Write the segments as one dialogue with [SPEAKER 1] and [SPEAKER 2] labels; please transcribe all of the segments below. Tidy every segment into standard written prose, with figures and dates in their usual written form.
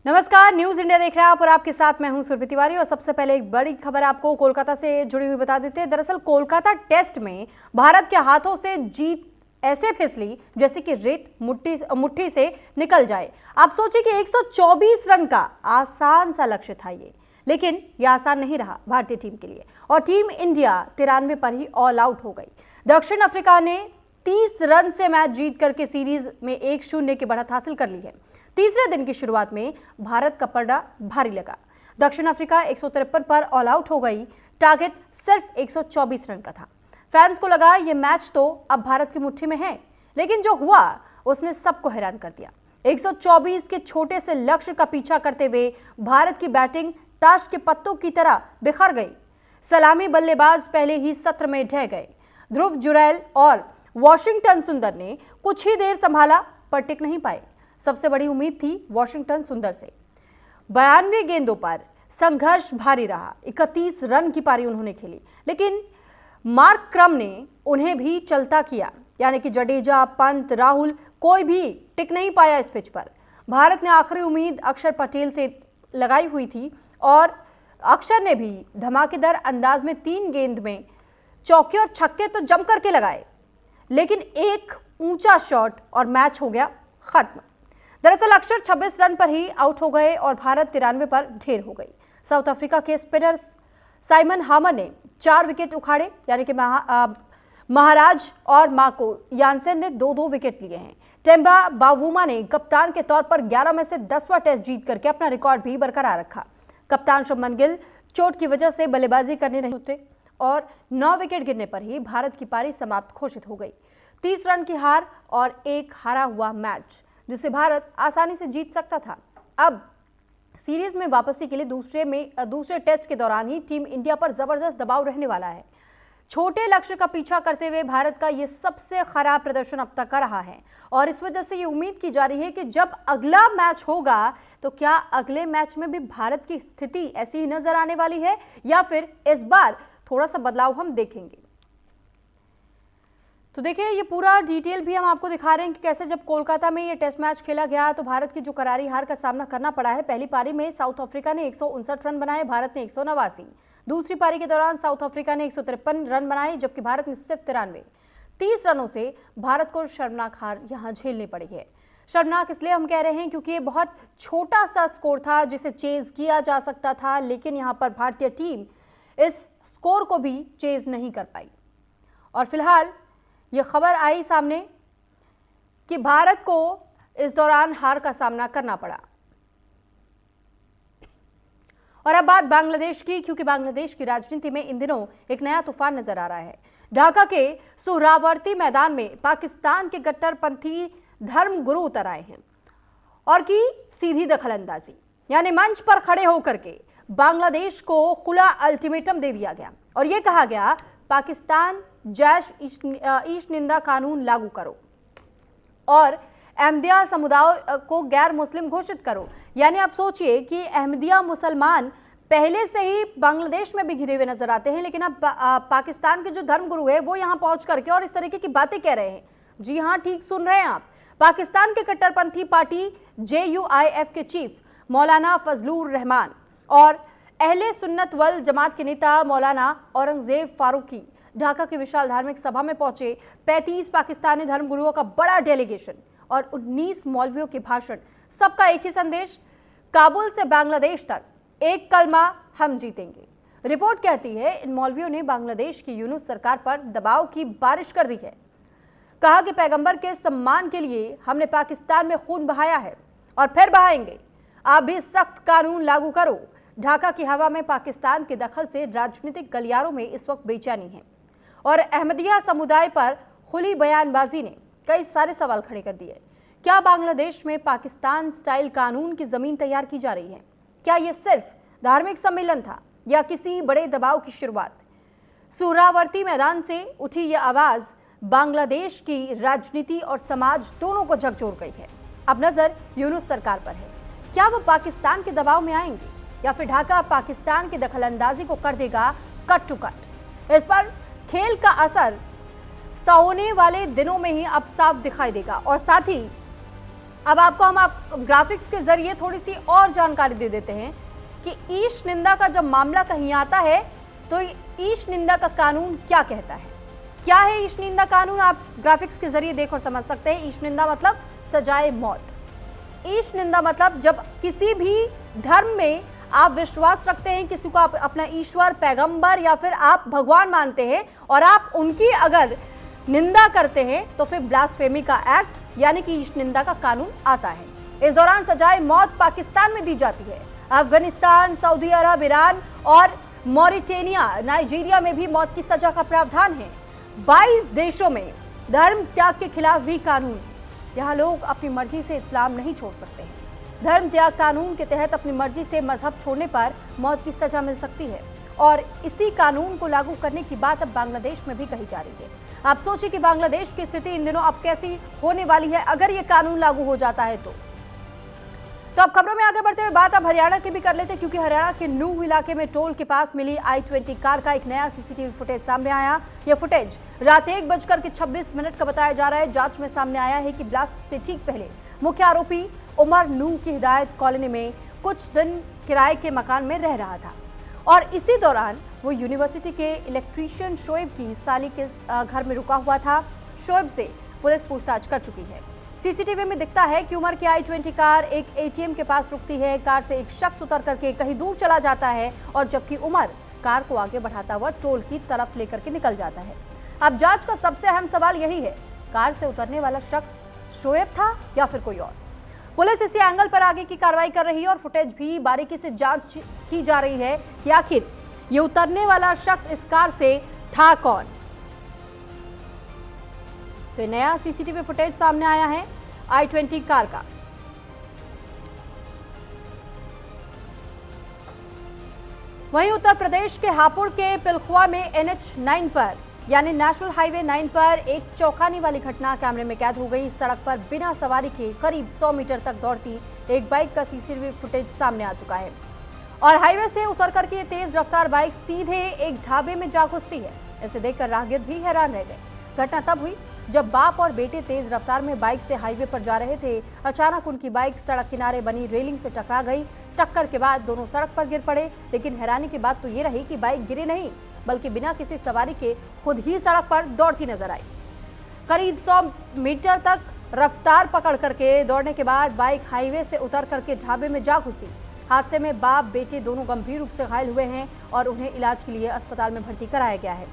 [SPEAKER 1] नमस्कार, news India देख रहे हैं आप और आपके साथ मैं हूं सुरभि तिवारी। और सबसे पहले एक बड़ी खबर आपको कोलकाता से जुड़ी हुई बता देते हैं। दरअसल कोलकाता टेस्ट में भारत के हाथों से जीत ऐसे फिसली जैसे कि रेत मुट्ठी से निकल जाए। आप सोचिए कि 124 रन का आसान सा लक्ष्य था ये, लेकिन यह आसान नहीं रहा भारतीय टीम के लिए और टीम इंडिया 93 पर ही ऑल आउट हो गई। दक्षिण अफ्रीका ने 30 रन से मैच जीत करके सीरीज में 1-0 की बढ़त हासिल कर ली है। तीसरे दिन की शुरुआत में भारत का पलड़ा भारी लगा। दक्षिण अफ्रीका 153 पर ऑल आउट हो गई। टारगेट सिर्फ 124 रन का था। फैंस को लगा ये मैच तो अब भारत की मुट्ठी में है, लेकिन जो हुआ उसने सबको हैरान कर दिया। 124 के छोटे से लक्ष्य का पीछा करते हुए भारत की बैटिंग ताश के पत्तों की तरह बिखर गई। सलामी बल्लेबाज पहले ही सत्र में ढह गए। ध्रुव जुरैल और वॉशिंगटन सुंदर ने कुछ ही देर संभाला पर टिक नहीं पाए। सबसे बड़ी उम्मीद थी वॉशिंगटन सुंदर से। 92 गेंदों पर संघर्ष भारी रहा। 31 रन की पारी उन्होंने खेली, लेकिन मार्क क्रम ने उन्हें भी चलता किया। यानी कि जडेजा, पंत, राहुल कोई भी टिक नहीं पाया इस पिच पर। भारत ने आखिरी उम्मीद अक्षर पटेल से लगाई हुई थी और अक्षर ने भी धमाकेदार अंदाज में 3 गेंद में चौके और छक्के तो जम करके लगाए, लेकिन एक ऊंचा शॉट और मैच हो गया खत्म। दरअसल अक्षर 26 रन पर ही आउट हो गए और भारत 93 पर ढेर हो गई। साउथ अफ्रीका के स्पिनर साइमन हामर ने 4 विकेट उखाड़े, यानी कि महाराज और माको यानसेन ने 2-2 विकेट लिए हैं। टेम्बा बावुमा ने कप्तान के तौर पर 11 में से 10वां टेस्ट जीत करके अपना रिकॉर्ड भी बरकरार रखा। कप्तान शुभमन गिल चोट की वजह से बल्लेबाजी करने नहीं उतरे और 9 विकेट गिरने पर ही भारत की पारी समाप्त घोषित हो गई। 30 रन की हार और एक हारा हुआ मैच जिसे भारत आसानी से जीत सकता था। अब सीरीज में वापसी के लिए दूसरे टेस्ट के दौरान ही टीम इंडिया पर जबरदस्त दबाव रहने वाला है। छोटे लक्ष्य का पीछा करते हुए भारत का यह सबसे खराब प्रदर्शन अब तक का रहा है और इस वजह से ये उम्मीद की जा रही है कि जब अगला मैच होगा तो क्या अगले मैच में भी भारत की स्थिति ऐसी ही नजर आने वाली है या फिर इस बार थोड़ा सा बदलाव हम देखेंगे। तो देखिए, ये पूरा डिटेल भी हम आपको दिखा रहे हैं कि कैसे जब कोलकाता में ये टेस्ट मैच खेला गया तो भारत की जो करारी हार का सामना करना पड़ा है। पहली पारी में साउथ अफ्रीका ने 159 रन बनाए, भारत ने 189। दूसरी पारी के दौरान साउथ अफ्रीका ने 153 रन बनाए जबकि भारत ने सिर्फ 93। 30 रनों से भारत को शर्मनाक हार यहां झेलनी पड़ी है। शर्मनाक इसलिए हम कह रहे हैं क्योंकि ये बहुत छोटा सा स्कोर था जिसे चेज किया जा सकता था, लेकिन यहाँ पर भारतीय टीम इस स्कोर को भी चेज नहीं कर पाई। और फिलहाल ये खबर आई सामने कि भारत को इस दौरान हार का सामना करना पड़ा। और अब बात बांग्लादेश की, क्योंकि बांग्लादेश की राजनीति में इन दिनों एक नया तूफान नजर आ रहा है। ढाका के सोहरावर्ती मैदान में पाकिस्तान के कट्टरपंथी धर्म गुरु उतर आए हैं और की सीधी दखलंदाजी, यानी मंच पर खड़े होकर के बांग्लादेश को खुला अल्टीमेटम दे दिया गया और यह कहा गया पाकिस्तान जैश ईस्ट निंदा कानून लागू करो और अहमदिया समुदाय को गैर मुस्लिम घोषित करो। यानी आप सोचिए कि अहमदिया मुसलमान पहले से ही बांग्लादेश में भी घिरे हुए नजर आते हैं, लेकिन अब पाकिस्तान के जो धर्मगुरु है वो यहां पहुंच करके और इस तरीके की बातें कह रहे हैं। जी हां, ठीक सुन रहे हैं आप। पाकिस्तान के कट्टरपंथी पार्टी JUIF के चीफ मौलाना फजलुर रहमान और अहले सुन्नत वल जमात के नेता मौलाना औरंगजेब फारूकी ढाका की विशाल धार्मिक सभा में पहुंचे। 35 पाकिस्तानी धर्मगुरुओं का बड़ा डेलीगेशन और 19 मौलवियों के भाषण, सबका एक ही संदेश, काबुल से बांग्लादेश तक एक कलमा, हम जीतेंगे। रिपोर्ट कहती है इन मौलवियों ने बांग्लादेश की यूनुस सरकार पर दबाव की बारिश कर दी है। कहा कि पैगंबर के सम्मान के लिए हमने पाकिस्तान में खून बहाया है और फिर बहाएंगे, आप भी सख्त कानून लागू करो। ढाका की हवा में पाकिस्तान के दखल से राजनीतिक गलियारों में इस वक्त बेचैनी है और अहमदिया समुदाय पर खुली बयानबाजी ने कई सारे सवाल खड़े कर दिए। क्या बांग्लादेश में पाकिस्तान स्टाइल कानून की जमीन तैयार की जा रही है? क्या यह सिर्फ धार्मिक सम्मेलन था या किसी बड़े दबाव की शुरुआत? सोहरावर्ती मैदान से उठी यह आवाज बांग्लादेश की राजनीति और समाज दोनों को झकझोर गई है। अब नजर यूनुस सरकार पर है। क्या वो पाकिस्तान के दबाव में आएंगे या फिर ढाका पाकिस्तान की दखलंदाजी को कर देगा कट टू कट? इस पर खेल का असर होने वाले दिनों में ही अब साफ दिखाई देगा और साथ ही अब आपको हम ग्राफिक्स के जरिए थोड़ी सी और जानकारी दे देते हैं कि ईश निंदा का जब मामला कहीं आता है तो ईश निंदा का कानून क्या कहता है। क्या है ईश निंदा कानून, आप ग्राफिक्स के जरिए देख और समझ सकते हैं। ईश निंदा मतलब सजाए मौत। ईश निंदा मतलब जब किसी भी धर्म में आप विश्वास रखते हैं, किसी को आप अपना ईश्वर, पैगंबर या फिर आप भगवान मानते हैं और आप उनकी अगर निंदा करते हैं तो फिर ब्लास्फेमी का एक्ट यानी कि ईश निंदा का कानून आता है। इस दौरान सजाए मौत पाकिस्तान में दी जाती है। अफगानिस्तान, सऊदी अरब, ईरान और मॉरिटेनिया, नाइजीरिया में भी मौत की सजा का प्रावधान है। 22 देशों में धर्म त्याग के खिलाफ भी कानून है। यहाँ लोग अपनी मर्जी से इस्लाम नहीं छोड़ सकते हैं। धर्म त्याग कानून के तहत अपनी मर्जी से मजहब छोड़ने पर मौत की सजा मिल सकती है और इसी कानून को लागू करने की बात अब बांग्लादेश में भी कही जा रही है। आप सोचिए कि बांग्लादेश की स्थिति इन दिनों अब कैसी होने वाली है अगर ये कानून लागू हो जाता है तो अब खबरों में आगे बढ़ते हुए बात अब हरियाणा की भी कर लेते हैं, क्योंकि हरियाणा के नूह इलाके में टोल के पास मिली i20 कार का एक नया सीसीटीवी फुटेज सामने आया। यह फुटेज रात 1:26 का बताया जा रहा है। जांच में सामने आया है कि ब्लास्ट से ठीक पहले मुख्य आरोपी उमर नूह की हिदायत कॉलोनी में कुछ दिन किराए के मकान में रह रहा था और इसी दौरान वो यूनिवर्सिटी के इलेक्ट्रीशियन शोएब की साली के घर में रुका हुआ था। शोएब से पुलिस पूछताछ कर चुकी है। सीसीटीवी में दिखता है कि उमर की i20 कार एक एटीएम के पास रुकती है। कार से एक शख्स उतर करके कहीं दूर चला जाता है और जबकि उमर कार को आगे बढ़ाता हुआ टोल की तरफ लेकर के निकल जाता है। अब जांच का सबसे अहम सवाल यही है, कार से उतरने वाला शख्स शोएब था या फिर कोई और। पुलिस इसी एंगल पर आगे की कार्रवाई कर रही है और फुटेज भी बारीकी से जांच की जा रही है कि आखिर ये उतरने वाला शख्स इस कार से था कौन। तो नया सीसीटीवी फुटेज सामने आया है i20 कार का। वहीं उत्तर प्रदेश के हापुड़ के पिलखुआ में NH9 पर यानी नेशनल हाईवे 9 पर एक चौंकाने वाली घटना कैमरे में कैद हो गई। सड़क पर बिना सवारी के करीब 100 मीटर तक दौड़ती एक बाइक का सीसीटीवी फुटेज सामने आ चुका है और हाईवे से उतर करके ये तेज रफ्तार बाइक सीधे एक ढाबे में जा घुसती है। इसे देखकर राहगीर भी हैरान रह गए। घटना तब हुई जब बाप और बेटे तेज रफ्तार में बाइक से हाईवे पर जा रहे थे। अचानक उनकी बाइक सड़क किनारे बनी रेलिंग से टकरा गई। टक्कर के बाद दोनों सड़क पर गिर पड़े, लेकिन हैरानी की बात तो ये रही कि बाइक गिरी नहीं बल्कि बिना किसी सवारी के खुद ही सड़क पर दौड़ती नजर आई। करीब 100 मीटर तक रफ्तार पकड़ करके दौड़ने के बाद बाइक हाईवे से उतर करके ढाबे में जा घुसी। हादसे में बाप बेटे दोनों गंभीर रूप से घायल हुए हैं और उन्हें इलाज के लिए अस्पताल में भर्ती कराया गया है।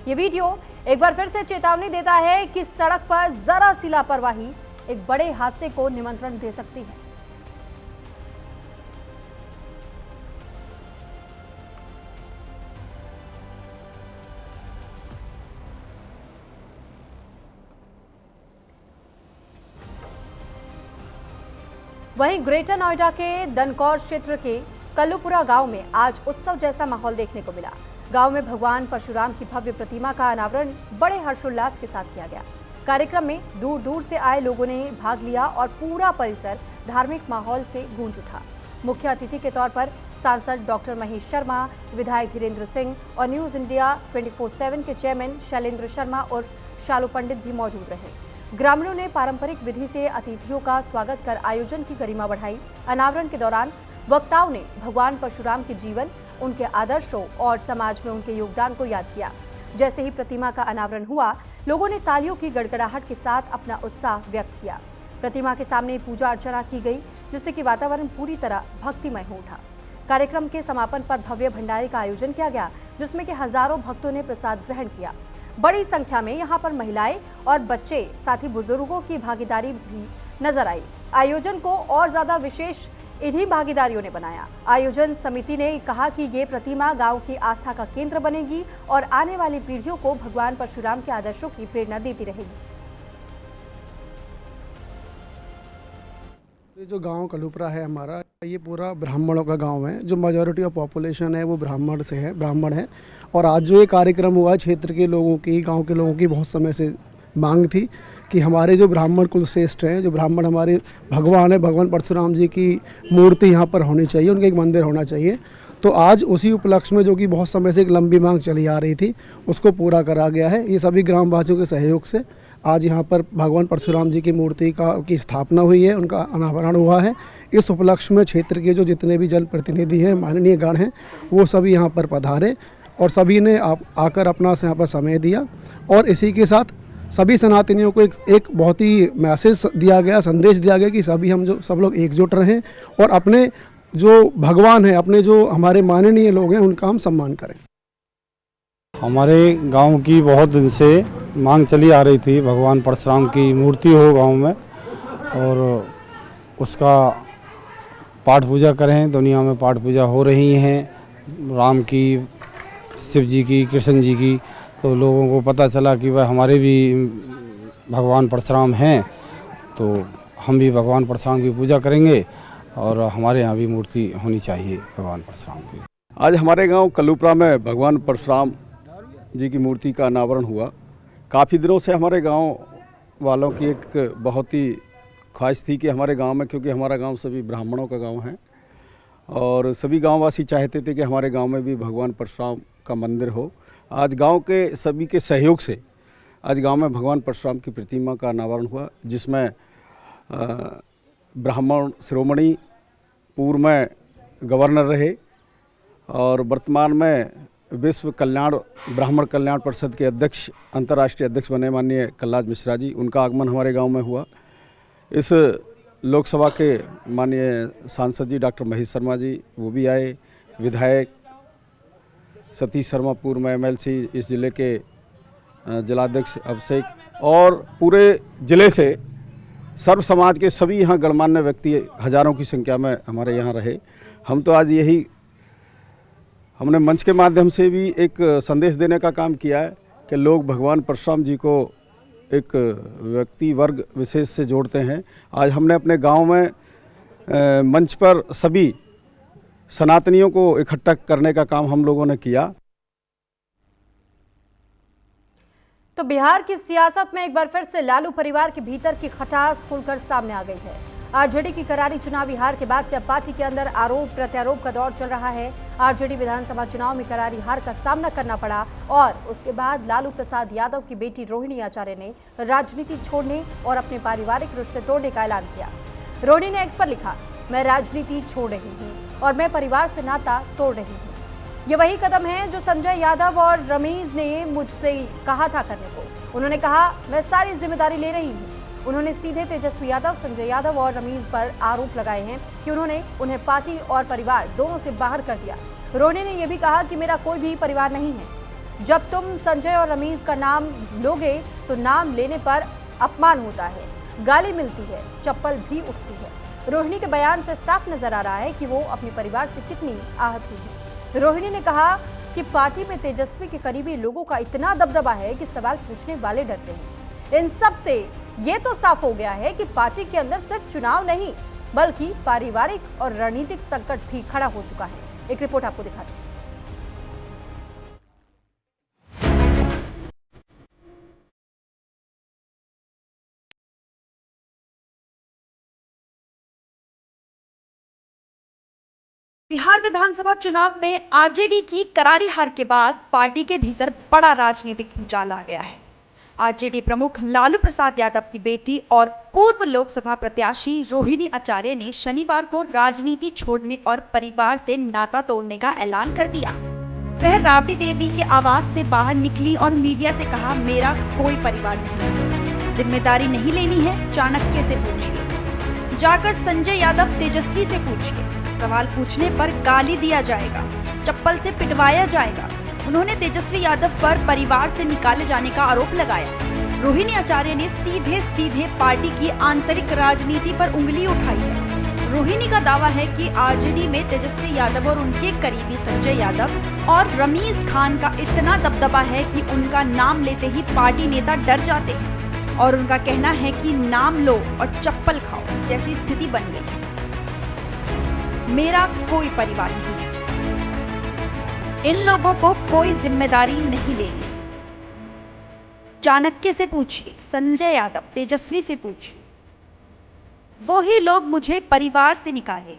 [SPEAKER 1] ये वीडियो एक बार फिर से चेतावनी देता है कि सड़क पर जरा सी लापरवाही एक बड़े हादसे को निमंत्रण दे सकती है। वहीं ग्रेटर नोएडा के दनकौर क्षेत्र के कल्लूपुरा गांव में आज उत्सव जैसा माहौल देखने को मिला। गांव में भगवान परशुराम की भव्य प्रतिमा का अनावरण बड़े हर्षोल्लास के साथ किया गया। कार्यक्रम में दूर दूर से आए लोगों ने भाग लिया और पूरा परिसर धार्मिक माहौल से गूंज उठा। मुख्य अतिथि के तौर पर सांसद डॉक्टर महेश शर्मा, विधायक धीरेन्द्र सिंह और न्यूज इंडिया 24/7 के चेयरमैन शैलेंद्र शर्मा और शालू पंडित भी मौजूद रहे। ग्रामीणों ने पारंपरिक विधि से अतिथियों का स्वागत कर आयोजन की गरिमा बढ़ाई। अनावरण के दौरान वक्ताओं ने भगवान परशुराम के जीवन, उनके आदर्शों और समाज में उनके योगदान को याद किया। जैसे ही प्रतिमा का अनावरण हुआ, लोगों ने तालियों की गड़गड़ाहट के साथ अपना उत्साह व्यक्त किया। प्रतिमा के सामने पूजा अर्चना की गई, जिससे कि वातावरण पूरी तरह भक्तिमय हो उठा। कार्यक्रम के समापन पर भव्य भंडारे का आयोजन किया गया, जिसमें कि हजारों भक्तों ने प्रसाद ग्रहण किया। बड़ी संख्या में यहां पर महिलाएं और बच्चे, साथ ही बुजुर्गों की भागीदारी भी नजर आई। आयोजन को और ज्यादा विशेष इन्हीं भागीदारियों ने बनाया। आयोजन समिति ने कहा कि ये प्रतिमा गांव की आस्था का केंद्र बनेगी और आने वाली पीढ़ियों को भगवान परशुराम के आदर्शों की प्रेरणा देती रहेगी।
[SPEAKER 2] ये जो गांव कल्लूपुरा है हमारा, ये पूरा ब्राह्मणों का गांव है। जो मेजॉरिटी ऑफ पॉपुलेशन है वो ब्राह्मण है। और आज जो ये कार्यक्रम हुआ, क्षेत्र के लोगों की, गांव के लोगों की बहुत समय से मांग थी कि हमारे जो ब्राह्मण कुल श्रेष्ठ हैं, जो ब्राह्मण हमारे भगवान है, भगवान परशुराम जी की मूर्ति यहाँ पर होनी चाहिए, उनका एक मंदिर होना चाहिए। तो आज उसी उपलक्ष्य में, जो कि बहुत समय से एक लंबी मांग चली आ रही थी, उसको पूरा करा गया है। ये सभी ग्रामवासियों के सहयोग से आज यहाँ पर भगवान परशुराम जी की मूर्ति की स्थापना हुई है, उनका अनावरण हुआ है। इस उपलक्ष्य में क्षेत्र के जो जितने भी जनप्रतिनिधि हैं, माननीय गण हैं, वो सभी यहाँ पर पधारे और सभी ने आकर अपना यहाँ पर समय दिया। और इसी के साथ सभी सनातनियों को एक बहुत ही मैसेज दिया गया, संदेश दिया गया कि सब लोग एकजुट रहें और अपने जो भगवान हैं, अपने जो हमारे माननीय लोग हैं, उनका हम सम्मान करें।
[SPEAKER 3] हमारे गांव की बहुत दिन से मांग चली आ रही थी, भगवान परशुराम की मूर्ति हो गांव में और उसका पाठ पूजा करें। दुनिया में पाठ पूजा हो रही हैं, राम की, शिव जी की, कृष्ण जी की, तो लोगों को पता चला कि वह हमारे भी भगवान परशुराम हैं, तो हम भी भगवान परशुराम की पूजा करेंगे और हमारे यहाँ भी मूर्ति होनी चाहिए भगवान परशुराम की।
[SPEAKER 4] आज हमारे गांव कल्लूपुरा में भगवान परशुराम जी की मूर्ति का अनावरण हुआ। काफ़ी दिनों से हमारे गांव वालों की एक बहुत ही ख्वाहिश थी कि हमारे गांव में, क्योंकि हमारा गांव सभी ब्राह्मणों का गांव है और सभी गांववासी चाहते थे कि हमारे गांव में भी भगवान परशुराम का मंदिर हो। आज गांव के सभी के सहयोग से आज गांव में भगवान परशुराम की प्रतिमा का अनावरण हुआ, जिसमें ब्राह्मण शिरोमणि पूर्व में गवर्नर रहे और वर्तमान में विश्व कल्याण ब्राह्मण कल्याण परिषद के अध्यक्ष, अंतर्राष्ट्रीय अध्यक्ष बने माननीय कलराज मिश्रा जी, उनका आगमन हमारे गांव में हुआ। इस लोकसभा के माननीय सांसद जी डॉक्टर महेश शर्मा जी, वो भी आए। विधायक सतीश शर्मा पूर्व में एमएलसी, इस ज़िले के जिलाध्यक्ष अभिषेक और पूरे ज़िले से सर्व समाज के सभी यहाँ गणमान्य व्यक्ति हजारों की संख्या में हमारे यहाँ रहे। हम तो आज यही हमने मंच के माध्यम से भी एक संदेश देने का काम किया है कि लोग भगवान परशुराम जी को एक व्यक्ति वर्ग विशेष से जोड़ते हैं। आज हमने अपने गांव में मंच पर सभी सनातनियों को इकट्ठा करने का काम हम लोगों ने किया।
[SPEAKER 1] तो बिहार की सियासत में एक बार फिर से लालू परिवार के भीतर की खटास खुलकर सामने आ गई है। आरजेडी की करारी चुनावी हार के बाद से अब पार्टी के अंदर आरोप प्रत्यारोप का दौर चल रहा है। आरजेडी विधानसभा चुनाव में करारी हार का सामना करना पड़ा और उसके बाद लालू प्रसाद यादव की बेटी रोहिणी आचार्य ने राजनीति छोड़ने और अपने पारिवारिक रिश्ते तोड़ने का ऐलान किया। रोहिणी ने एक्स पर लिखा, मैं राजनीति छोड़ रही हूँ और मैं परिवार से नाता तोड़ रही हूँ। ये वही कदम है जो संजय यादव और रमीज ने मुझसे कहा था करने को। उन्होंने कहा, मैं सारी जिम्मेदारी ले रही हूँ। उन्होंने सीधे तेजस्वी यादव, संजय यादव और रमीज पर आरोप लगाए हैं कि उन्होंने उन्हें पार्टी और परिवार दोनों से बाहर कर दिया। रोहिणी ने यह भी कहा कि मेरा कोई भी परिवार नहीं है। जब तुम संजय और रमीज का नाम लोगे तो नाम लेने पर अपमान होता है, गाली मिलती है, चप्पल भी उठती है। रोहिणी के बयान से साफ नजर आ रहा है कि वो अपने परिवार से कितनी आहत हुई है। रोहिणी ने कहा कि पार्टी में तेजस्वी के करीबी लोगों का इतना दबदबा है कि सवाल पूछने वाले डरते हैं। इन सब से ये तो साफ हो गया है कि पार्टी के अंदर सिर्फ चुनाव नहीं बल्कि पारिवारिक और रणनीतिक संकट भी खड़ा हो चुका है। एक रिपोर्ट आपको दिखाते हैं।
[SPEAKER 5] बिहार विधानसभा चुनाव में आरजेडी की करारी हार के बाद पार्टी के भीतर बड़ा राजनीतिक भूचाल आ गया है। आरजेडी प्रमुख लालू प्रसाद यादव की बेटी और पूर्व लोकसभा प्रत्याशी रोहिणी आचार्य ने शनिवार को राजनीति छोड़ने और परिवार से नाता तोड़ने का ऐलान कर दिया। वह राबड़ी देवी के आवास से बाहर निकली और मीडिया से कहा, मेरा कोई परिवार नहीं, जिम्मेदारी नहीं लेनी है, चाणक्य से पूछिए, जाकर संजय यादव तेजस्वी से पूछिए, सवाल पूछने पर गाली दिया जाएगा, चप्पल से पिटवाया जाएगा। उन्होंने तेजस्वी यादव पर परिवार से निकाले जाने का आरोप लगाया। रोहिणी आचार्य ने सीधे सीधे पार्टी की आंतरिक राजनीति पर उंगली उठाई है। रोहिणी का दावा है कि आरजेडी में तेजस्वी यादव और उनके करीबी संजय यादव और रमीज खान का इतना दबदबा है कि उनका नाम लेते ही पार्टी नेता डर जाते हैं और उनका कहना है कि नाम लो और चप्पल खाओ जैसी स्थिति बन गई है। मेरा कोई परिवार नहीं है, इन लोगों को कोई जिम्मेदारी नहीं लेनी। चाणक्य से पूछिए, संजय यादव, तेजस्वी से पूछिए, वो ही लोग मुझे परिवार से निकाले।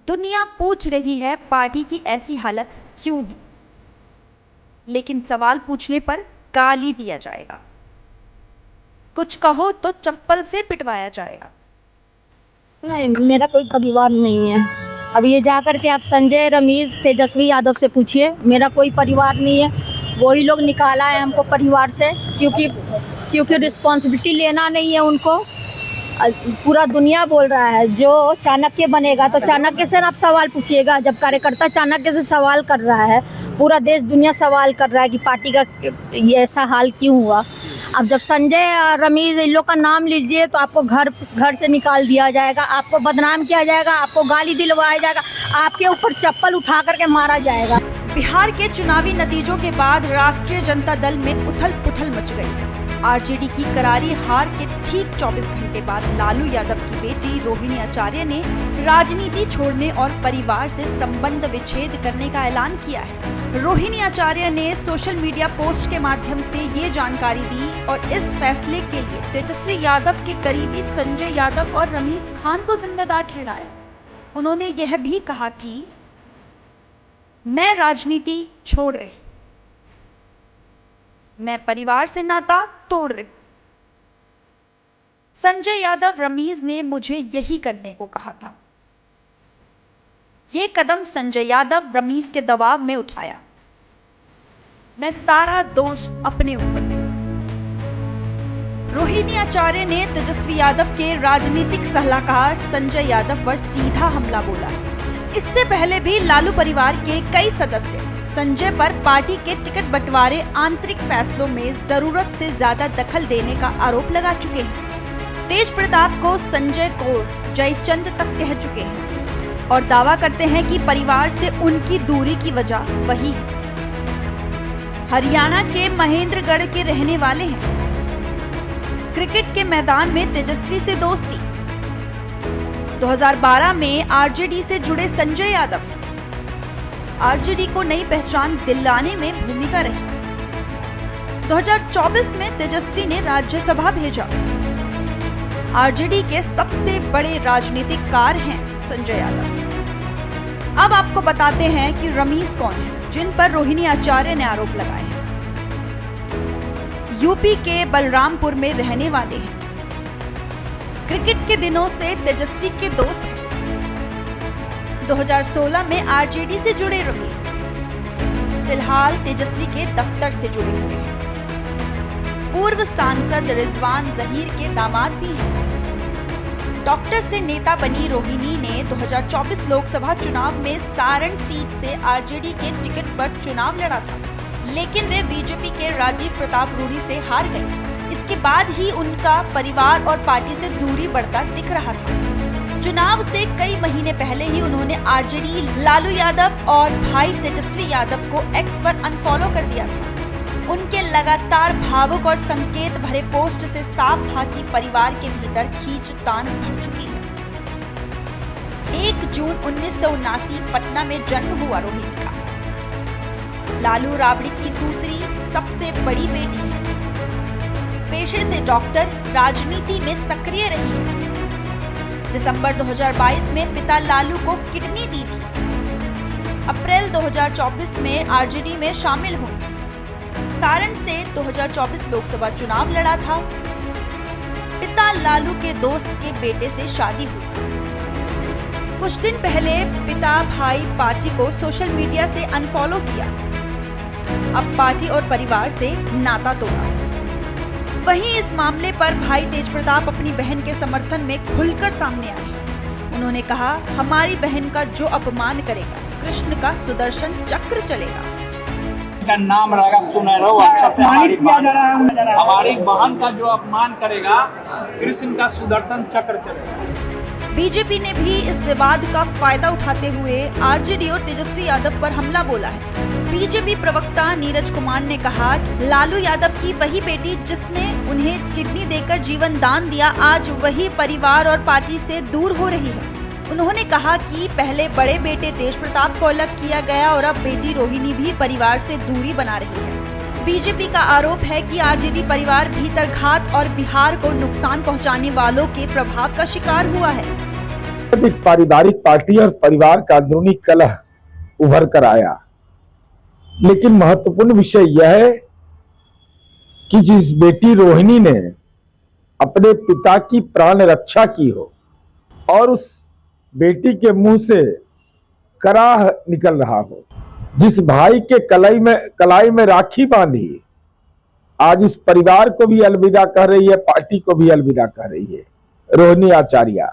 [SPEAKER 5] दुनिया पूछ रही है पार्टी की ऐसी हालत क्यों है, लेकिन सवाल पूछने पर गाली दिया जाएगा। कुछ कहो तो चप्पल से पिटवाया जाएगा।
[SPEAKER 6] नहीं, मेरा कोई परिवार नहीं है। अब ये जा करके आप संजय, रमेश, तेजस्वी यादव से पूछिए। मेरा कोई परिवार नहीं है। वही लोग निकाला है हमको परिवार से, क्योंकि रिस्पॉन्सिबिलिटी लेना नहीं है उनको। पूरा दुनिया बोल रहा है जो चाणक्य बनेगा, तो चाणक्य से आप सवाल पूछिएगा। जब कार्यकर्ता चाणक्य से सवाल कर रहा है, पूरा देश दुनिया सवाल कर रहा है कि पार्टी का ये ऐसा हाल क्यों हुआ। अब जब संजय और रमेश इन लोग का नाम लीजिए तो आपको घर से निकाल दिया जाएगा, आपको बदनाम किया जाएगा, आपको गाली दिलवाया जाएगा, आपके ऊपर चप्पल उठा करके मारा जाएगा।
[SPEAKER 5] बिहार के चुनावी नतीजों के बाद राष्ट्रीय जनता दल में उथल पुथल मच गई है। आरजेडी की करारी हार के ठीक 24 घंटे बाद लालू यादव की बेटी रोहिणी आचार्य ने राजनीति छोड़ने और परिवार से संबंध विच्छेद करने का ऐलान किया है। रोहिणी आचार्य ने सोशल मीडिया पोस्ट के माध्यम से ये जानकारी दी और इस फैसले के लिए तेजस्वी यादव के करीबी संजय यादव और रमीज खान को जिम्मेदार ठहराया। उन्होंने यह भी कहा कि मैं राजनीति छोड़ रही, मैं परिवार से नाता तोड़ रही। संजय यादव, रमीज ने मुझे यही करने को कहा था। ये कदम संजय यादव, रमीज के दबाव में उठाया। मैं सारा दोष अपने ऊपर लिया। रोहिणी आचार्य ने तेजस्वी यादव के राजनीतिक सलाहकार संजय यादव पर सीधा हमला बोला। इससे पहले भी लालू परिवार के कई सदस्य संजय पर पार्टी के टिकट बंटवारे, आंतरिक फैसलों में जरूरत से ज्यादा दखल देने का आरोप लगा चुके हैं। तेज प्रताप को संजय को जयचंद तक कह चुके हैं और दावा करते हैं कि परिवार से उनकी दूरी की वजह वही है। हरियाणा के महेंद्रगढ़ के रहने वाले हैं। क्रिकेट के मैदान में तेजस्वी से दोस्ती। 2012 में आरजेडी से जुड़े संजय यादव, आरजेडी को नई पहचान दिलाने में भूमिका रही। 2024 में तेजस्वी ने राज्यसभा भेजा। आरजेडी के सबसे बड़े राजनीतिक कार हैं संजय यादव। अब आपको बताते हैं कि रमीज कौन है, जिन पर रोहिणी आचार्य ने आरोप लगाए हैं। यूपी के बलरामपुर में रहने वाले हैं। क्रिकेट के दिनों से तेजस्वी के दोस्त हैं। 2016 में आरजेडी से जुड़े रमीज फिलहाल तेजस्वी के दफ्तर से जुड़े हुए हैं। पूर्व सांसद रिजवान जहीर के दामाद भी हैं। डॉक्टर से नेता बनी रोहिणी ने 2024 लोकसभा चुनाव में सारण सीट से आरजेडी के टिकट पर चुनाव लड़ा था, लेकिन वे बीजेपी के राजीव प्रताप रूढ़ी से हार गए। इसके बाद ही उनका परिवार और पार्टी से दूरी बढ़ता दिख रहा था। चुनाव से कई महीने पहले ही उन्होंने आरजेडी, लालू यादव और भाई तेजस्वी यादव को एक्स पर अनफॉलो कर दिया था। उनके लगातार भावुक और संकेत भरे पोस्ट से साफ था कि परिवार के भीतर खींचतान बढ़ चुकी है। 1 जून 1979 पटना में जन्म हुआ रोहिणी का। लालू राबड़ी की दूसरी सबसे बड़ी बेटी है। पेशे से डॉक्टर, राजनीति में सक्रिय रही है। दिसंबर 2022 में पिता लालू को किडनी दी थी। अप्रैल 2024 में आरजेडी में शामिल हुई। सारण से 2024 लोकसभा चुनाव लड़ा था। पिता लालू के दोस्त के बेटे से शादी हुई। कुछ दिन पहले पिता भाई पार्टी को सोशल मीडिया से अनफॉलो किया। अब पार्टी और परिवार से नाता तोड़ा। वहीं इस मामले पर भाई तेज प्रताप अपनी बहन के समर्थन में खुलकर सामने आए। उन्होंने कहा, हमारी बहन का जो अपमान करेगा, कृष्ण का सुदर्शन चक्र चलेगा।
[SPEAKER 7] का नाम रहेगा सुनहरा अक्षर से हमारी बहन का जो अपमान करेगा, कृष्ण का सुदर्शन चक्र चलेगा।
[SPEAKER 5] बीजेपी ने भी इस विवाद का फायदा उठाते हुए आरजेडी और तेजस्वी यादव पर हमला बोला है। बीजेपी प्रवक्ता नीरज कुमार ने कहा, लालू यादव की वही बेटी जिसने उन्हें किडनी देकर जीवन दान दिया, आज वही परिवार और पार्टी से दूर हो रही है। उन्होंने कहा कि पहले बड़े बेटे तेज प्रताप को अलग किया गया और अब बेटी रोहिणी भी परिवार से दूरी बना रही है। बीजेपी का आरोप है कि आरजेडी परिवार भीतरघात और बिहार को नुकसान पहुंचाने वालों के प्रभाव का शिकार हुआ है।
[SPEAKER 8] पारिवारिक पार्टी और परिवार का अंदरूनी कलह उभर कर आया, लेकिन महत्वपूर्ण विषय यह है कि जिस बेटी रोहिणी ने अपने पिता की प्राण रक्षा की हो और उस बेटी के मुंह से कराह निकल रहा हो, जिस भाई के कलाई में राखी बांधी आज उस परिवार को भी अलविदा कह रही है, पार्टी को भी अलविदा कह रही है। रोहिणी आचार्य,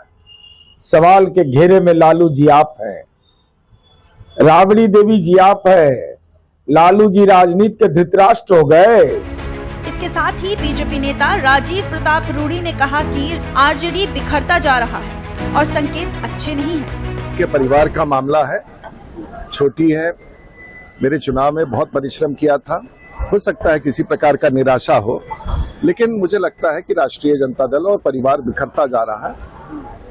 [SPEAKER 8] सवाल के घेरे में लालू जी आप हैं, राबड़ी देवी जी आप हैं, लालू जी राजनीति के धृतराष्ट्र हो गए।
[SPEAKER 5] इसके साथ ही बीजेपी नेता राजीव प्रताप रूडी ने कहा कि आरजेडी बिखरता जा रहा है और संकेत अच्छे नहीं हैं।
[SPEAKER 9] के परिवार का मामला है, छोटी है, मेरे चुनाव में बहुत परिश्रम किया था, हो सकता है किसी प्रकार का निराशा हो, लेकिन मुझे लगता है कि राष्ट्रीय जनता दल और परिवार बिखरता जा रहा है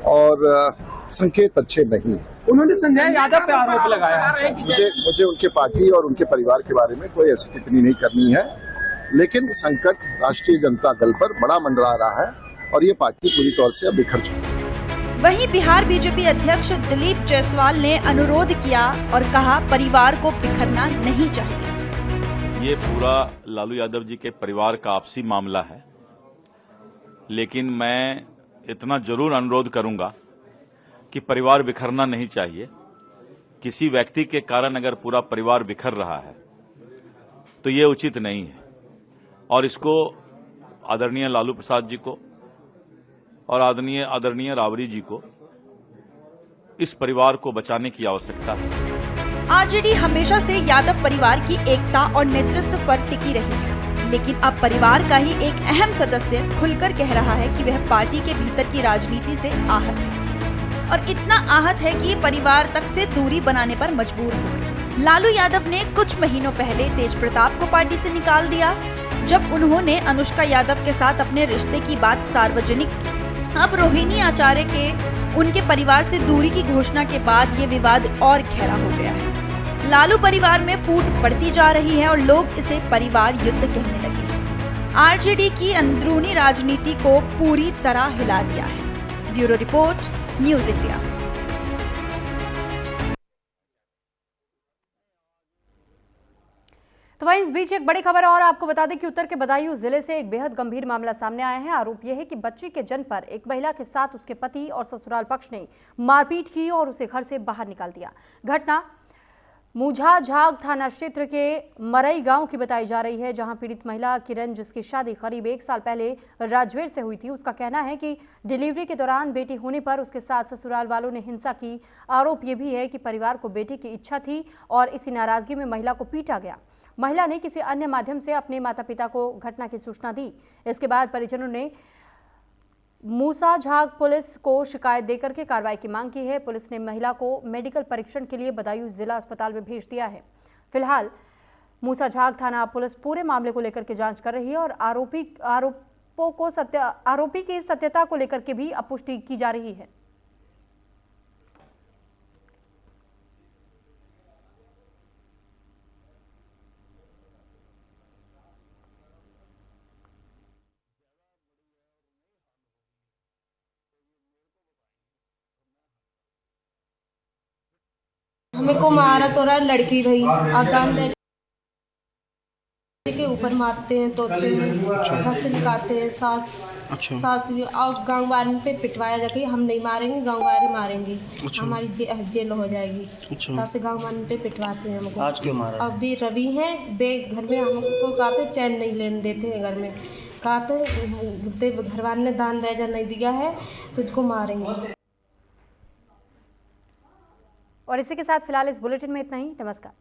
[SPEAKER 9] और संकेत अच्छे नहीं।
[SPEAKER 7] उन्होंने संजय यादव पे आरोप लगाया है।
[SPEAKER 9] मुझे उनके पार्टी और उनके परिवार के बारे में कोई ऐसी टिप्पणी नहीं करनी है, लेकिन संकट राष्ट्रीय जनता दल पर बड़ा मंडरा रहा है और ये पार्टी पूरी तौर से अब बिखर चुकी है।
[SPEAKER 5] वहीं बिहार बीजेपी अध्यक्ष दिलीप जायसवाल ने अनुरोध किया और कहा परिवार को बिखरना नहीं चाहिए।
[SPEAKER 10] ये पूरा लालू यादव जी के परिवार का आपसी मामला है, लेकिन मैं इतना जरूर अनुरोध करूंगा कि परिवार बिखरना नहीं चाहिए। किसी व्यक्ति के कारण अगर पूरा परिवार बिखर रहा है तो ये उचित नहीं है और इसको आदरणीय लालू प्रसाद जी को और आदरणीय राबड़ी जी को इस परिवार को बचाने की आवश्यकता है।
[SPEAKER 5] आरजेडी हमेशा से यादव परिवार की एकता और नेतृत्व पर टिकी रही है, लेकिन अब परिवार का ही एक अहम सदस्य खुलकर कह रहा है कि वह पार्टी के भीतर की राजनीति से आहत है और इतना आहत है कि परिवार तक से दूरी बनाने पर मजबूर हो गए। लालू यादव ने कुछ महीनों पहले तेज प्रताप को पार्टी से निकाल दिया जब उन्होंने अनुष्का यादव के साथ अपने रिश्ते की बात सार्वजनिक की। अब रोहिणी आचार्य के उनके परिवार से दूरी की घोषणा के बाद ये विवाद और गहरा हो गया है। लालू परिवार में फूट पड़ती जा रही है और लोग इसे परिवार युद्ध कहने लगे हैं। आरजेडी की अंदरूनी राजनीति को पूरी तरह हिला दिया है। Bureau report, news India.
[SPEAKER 1] तो वहीं इस बीच एक बड़ी खबर और आपको बता दें कि उत्तर के बदायूं जिले से एक बेहद गंभीर मामला सामने आया है। आरोप यह है कि बच्ची के जन्म पर एक महिला के साथ उसके पति और ससुराल पक्ष ने मारपीट की और उसे घर से बाहर निकाल दिया। घटना मुझाझाग थाना क्षेत्र के मरई गांव की बताई जा रही है, जहां पीड़ित महिला किरण, जिसकी शादी करीब 1 साल पहले राजवीर से हुई थी, उसका कहना है कि डिलीवरी के दौरान बेटी होने पर उसके साथ ससुराल वालों ने हिंसा की। आरोप यह भी है कि परिवार को बेटी की इच्छा थी और इसी नाराजगी में महिला को पीटा गया। महिला ने किसी अन्य माध्यम से अपने माता पिता को घटना की सूचना दी। इसके बाद परिजनों ने मूसाझाग पुलिस को शिकायत देकर के कार्रवाई की मांग की है। पुलिस ने महिला को मेडिकल परीक्षण के लिए बदायूं जिला अस्पताल में भेज दिया है। फिलहाल मूसाझाग थाना पुलिस पूरे मामले को लेकर के जांच कर रही है और आरोपी की सत्यता को लेकर के भी पुष्टि की जा रही है।
[SPEAKER 11] हमें को मारा तो रहा लड़की भाई आकाम के ऊपर मारते हैं, तोड़ते हैं, घर से निकालते हैं। सास भी और गाँव वाले पे पिटवाया जाके हम नहीं मारेंगे, गाँव वाले मारेंगे, हमारी जेल हो जाएगी। तासे गाँव वाले पे पिटवाते हैं हमको।
[SPEAKER 12] आज क्यों मारा?
[SPEAKER 11] अभी रवि है घर में हमको कहते चैन नहीं लेने देते हैं, घर में कहते घर वाले ने दान दहेजा नहीं दिया है तुझको मारेंगे।
[SPEAKER 1] और इसी के साथ फिलहाल इस बुलेटिन में इतना ही। नमस्कार।